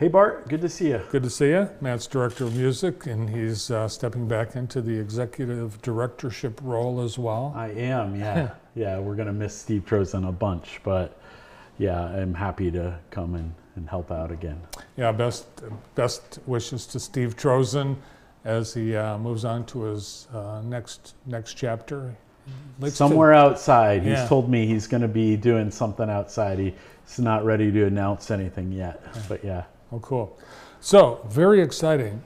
Hey Bart, good to see you. Good to see you. Matt's director of music, and he's stepping back into the executive directorship role as well. I am, yeah. Yeah, we're going to miss Steve Trozen a bunch, but yeah, I'm happy to come and help out again. Yeah, best wishes to Steve Trozen as he moves on to his next chapter. Somewhere outside. He's Yeah. told me he's going to be doing something outside. He's not ready to announce anything yet, but yeah. Oh, cool. So, very exciting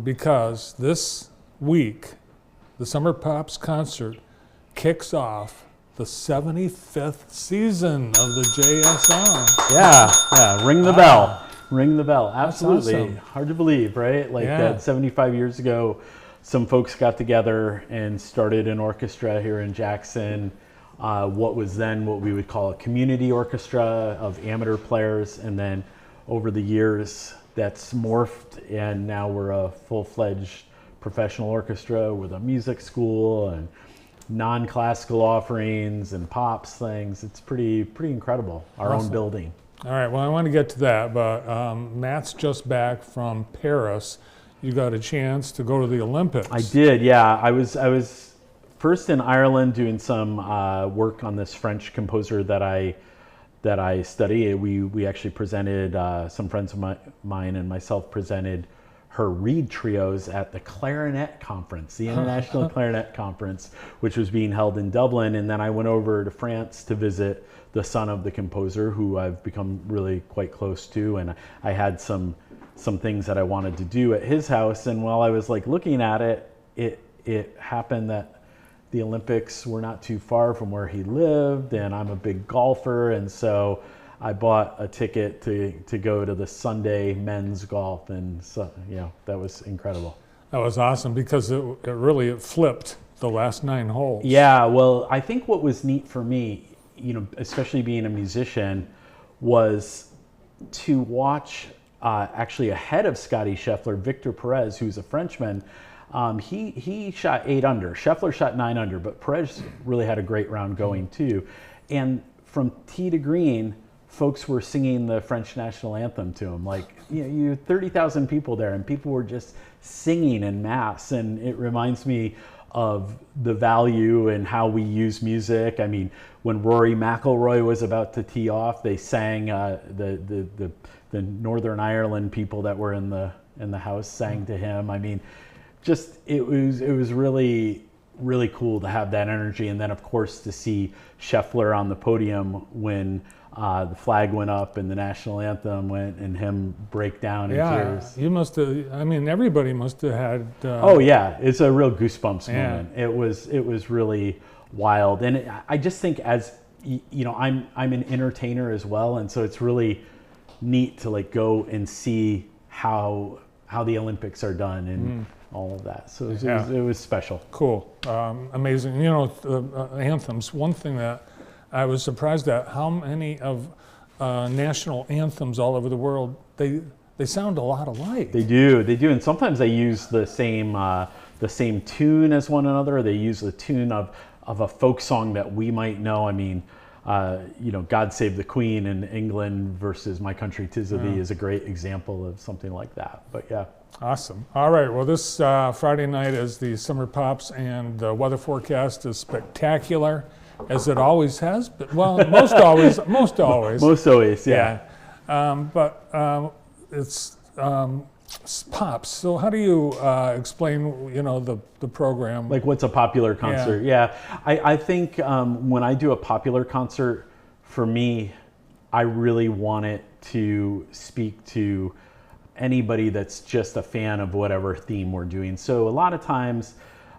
because this week, the Summer Pops concert kicks off the 75th season of the JSO. Yeah, ring the bell. Ring the bell. Absolutely. Awesome. Hard to believe, right? Like Yeah. that 75 years ago, some folks got together and started an orchestra here in Jackson. What was then what we would call a community orchestra of amateur players, and then over the years that's morphed, and now we're a full-fledged professional orchestra with a music school and non-classical offerings and pops things. It's pretty incredible, our Awesome. own building. All right, well, I want to get to that, but Matt's just back from Paris. You got a chance to go to the Olympics. I did, yeah. I was first in Ireland doing some work on this French composer that I study. We actually presented, some friends of mine and myself presented her reed trios at the Clarinet Conference, the International Clarinet Conference, which was being held in Dublin. And then I went over to France to visit the son of the composer, who I've become really quite close to. And I had some things that I wanted to do at his house. And while I was like looking at it, it happened that the Olympics were not too far from where he lived, and I'm a big golfer, and so I bought a ticket to go to the Sunday men's golf, and so, that was incredible. That was awesome because it really flipped the last 9 holes. Yeah, well, I think what was neat for me, especially being a musician, was to watch actually ahead of Scotty Scheffler, Victor Perez, who's a Frenchman. He shot 8 under. Scheffler shot 9 under, but Perez really had a great round going too. And from tee to green, folks were singing the French national anthem to him. Like, you had 30,000 people there, and people were just singing en masse. And it reminds me of the value and how we use music. I mean, when Rory McIlroy was about to tee off, they sang the Northern Ireland people that were in the house sang to him. I mean, just it was really cool to have that energy, and then of course to see Scheffler on the podium when the flag went up and the national anthem went, and him break down in tears. You must have. I mean, everybody must have had. Oh yeah, it's a real goosebumps moment. It was really wild, and I just think as I'm an entertainer as well, and so it's really neat to like go and see how the Olympics are done and all of that. So it was special. Cool, amazing. Anthems. One thing that I was surprised at, how many of national anthems all over the world, they sound a lot alike. They do, and sometimes they use the same tune as one another. They use the tune of a folk song that we might know. I mean, God Save the Queen in England versus My Country 'Tis of Thee is a great example of something like that. But yeah. Awesome. All right. Well, this Friday night is the Summer Pops, and the weather forecast is spectacular, as it always has. But, well, most always. Most always, yeah. But it's Pops. So how do you explain, the program? Like, what's a popular concert? Yeah. I think when I do a popular concert, for me, I really want it to speak to anybody that's just a fan of whatever theme we're doing. So a lot of times,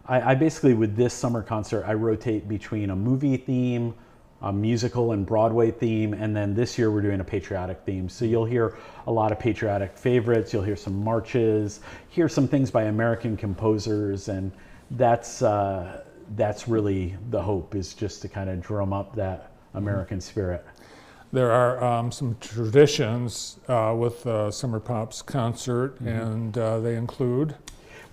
I basically, with this summer concert, I rotate between a movie theme, a musical and Broadway theme, and then this year we're doing a patriotic theme. So you'll hear a lot of patriotic favorites, you'll hear some marches, hear some things by American composers, and that's really the hope, is just to kind of drum up that American spirit. There are some traditions with the Summer Pops concert, and they include?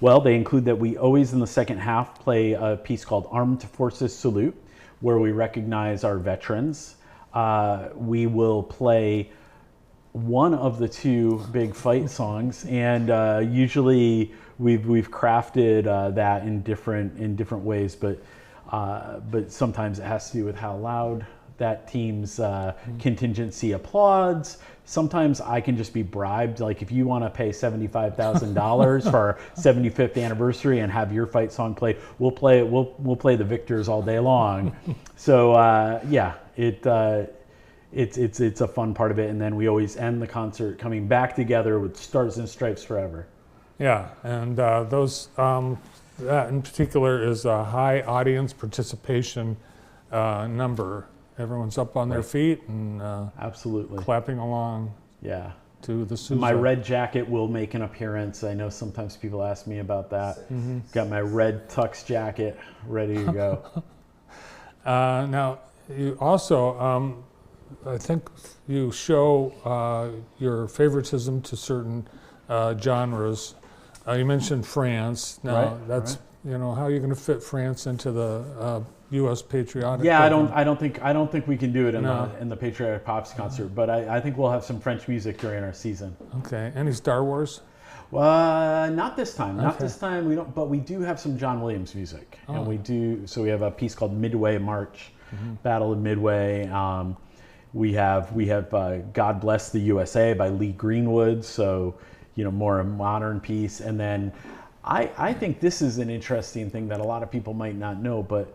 Well, they include that we always in the second half play a piece called Armed Forces Salute, where we recognize our veterans. We will play one of the two big fight songs, and usually we've crafted that in different ways, but sometimes it has to do with how loud that team's contingency applauds. Sometimes I can just be bribed. Like if you want to pay $75,000 for our 75th anniversary and have your fight song played, we'll play it. We'll play the victors all day long. So yeah, it's a fun part of it. And then we always end the concert coming back together with Stars and Stripes Forever. Yeah, and that in particular is a high audience participation number. Everyone's up on their feet and absolutely clapping along. Yeah. To the Sousa. My red jacket will make an appearance. I know sometimes people ask me about that. Got my red tux jacket ready to go. Now, you also, I think you show your favoritism to certain genres. You mentioned France. Now, that's you know, how are you going to fit France into the U.S. patriotic? Yeah, program? I don't think we can do it in the Patriotic Pops concert. But I think we'll have some French music during our season. Okay. Any Star Wars? Not this time. Not this time. We don't. But we do have some John Williams music, and we do. So we have a piece called Midway March, Battle of Midway. We have God Bless the USA by Lee Greenwood. So you know, more a modern piece, and then. I think this is an interesting thing that a lot of people might not know, but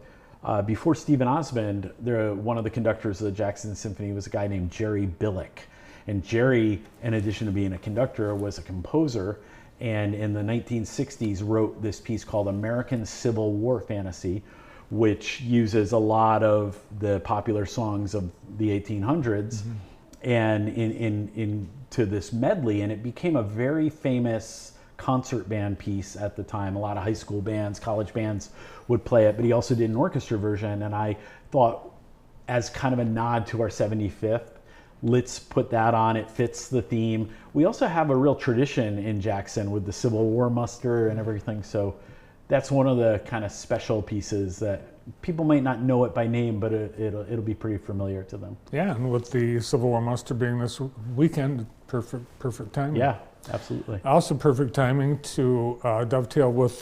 before Stephen Osmond, one of the conductors of the Jackson Symphony was a guy named Jerry Billick. And Jerry, in addition to being a conductor, was a composer, and in the 1960s wrote this piece called American Civil War Fantasy, which uses a lot of the popular songs of the 1800s and into this medley, and it became a very famous concert band piece at the time. A lot of high school bands, college bands would play it, but he also did an orchestra version, and I thought as kind of a nod to our 75th, let's put that on. It fits the theme. We also have a real tradition in Jackson with the Civil War muster and everything, so that's one of the kind of special pieces that people might not know it by name, but it'll be pretty familiar to them. Yeah, and with the Civil War muster being this weekend, perfect timing. Yeah, absolutely. Also perfect timing to dovetail with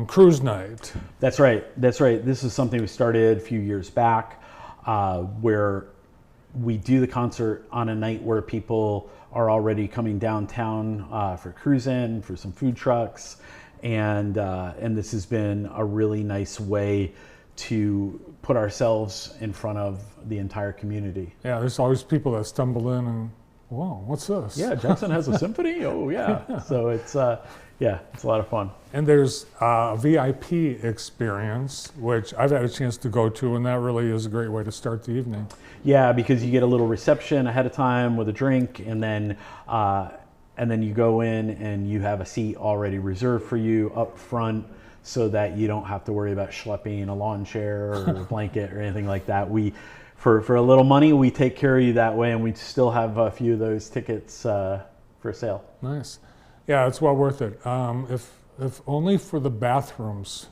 cruise night. That's right. This is something we started a few years back, where we do the concert on a night where people are already coming downtown for cruising, for some food trucks, and this has been a really nice way to put ourselves in front of the entire community. Yeah, there's always people that stumble in and, whoa, what's this? Yeah, Jackson has a symphony? Oh, yeah. So it's a lot of fun. And there's a VIP experience, which I've had a chance to go to, and that really is a great way to start the evening. Yeah, because you get a little reception ahead of time with a drink, and then you go in and you have a seat already reserved for you up front, so that you don't have to worry about schlepping a lawn chair or a blanket or anything like that. For a little money, we take care of you that way, and we still have a few of those tickets for sale. Nice. Yeah, it's well worth it. If only for the bathrooms.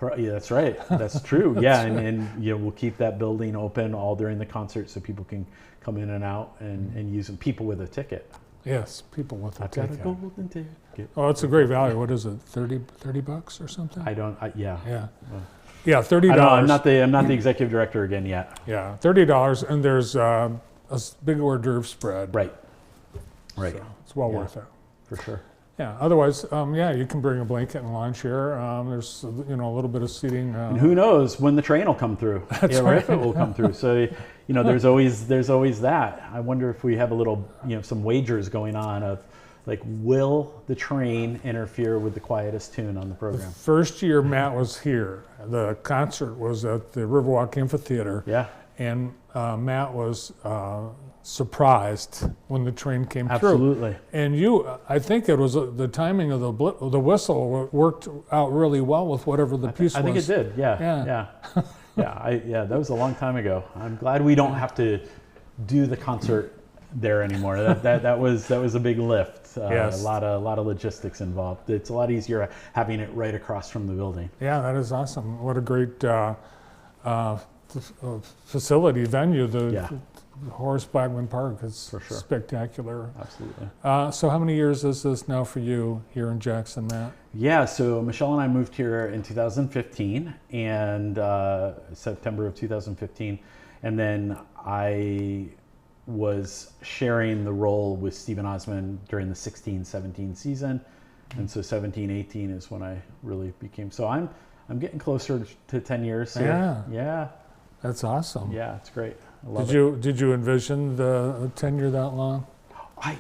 Yeah, that's right. That's true. Yeah, and you know, we'll keep that building open all during the concert so people can come in and out and use them. People with a ticket. Yes, people with a ticket. Got a golden ticket. Oh, it's a great value. What is it? $30 or something? Yeah. Yeah, $30. I'm not the executive director again yet. Yeah, $30, and there's a big hors d'oeuvre spread. Right. So it's well worth it. For sure. Yeah. Otherwise, you can bring a blanket and a lawn chair. There's a little bit of seating. And who knows when the train will come through? Or if it will come through. So there's always that. I wonder if we have a little some wagers going on of like, will the train interfere with the quietest tune on the program? The first year Matt was here, the concert was at the Riverwalk Amphitheater. Yeah. And Matt was surprised when the train came through. Absolutely. And I think it was the timing of the whistle worked out really well with whatever the piece was. I think it did. Yeah. That was a long time ago. I'm glad we don't have to do the concert there anymore. That was a big lift. Yes. A lot of logistics involved. It's a lot easier having it right across from the building. Yeah, that is awesome. What a great facility, venue. Horace Blackman Park is For sure. spectacular. Absolutely. So how many years is this now for you here in Jackson, Matt? Yeah, so Michelle and I moved here in 2015, and September of 2015, and then I was sharing the role with Stephen Osmond during the 16-17 season, and so 17-18 is when I really became. So I'm getting closer to 10 years here. Yeah, That's awesome. yeah, it's great. I love it. Did you envision the tenure that long? I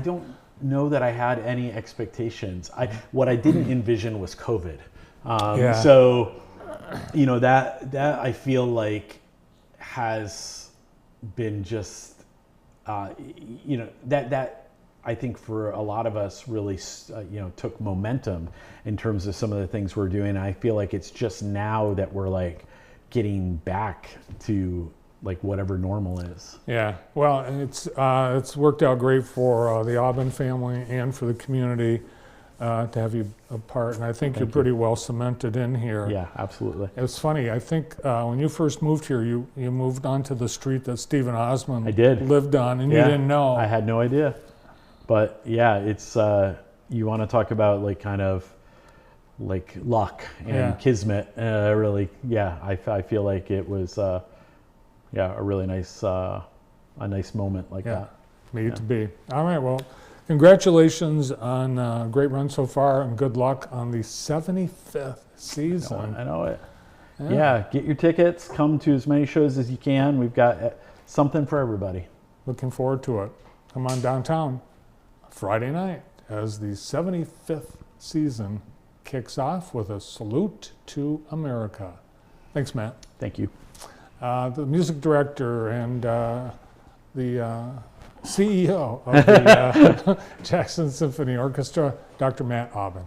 don't know that I had any expectations. What I didn't envision was COVID. So, that I feel like has been just, that I think for a lot of us really, took momentum in terms of some of the things we're doing. I feel like it's just now that we're like getting back to like whatever normal is. Yeah, well, and it's worked out great for the Aubin family and for the community to have you a part, and I think you're pretty well cemented in here. Yeah, absolutely. It's funny, I think when you first moved here, you moved onto the street that Stephen Osmond lived on, and you didn't know. I had no idea. But yeah, it's, you want to talk about like kind of like luck and kismet, really. Yeah, I feel like it was, a really nice, a nice moment like that. Made to be. All right, well, congratulations on a great run so far, and good luck on the 75th season. I know it. Yeah, get your tickets. Come to as many shows as you can. We've got something for everybody. Looking forward to it. Come on downtown Friday night as the 75th season kicks off with a salute to America. Thanks, Matt. Thank you. The music director and the CEO of the Jackson Symphony Orchestra, Dr. Matt Aubin.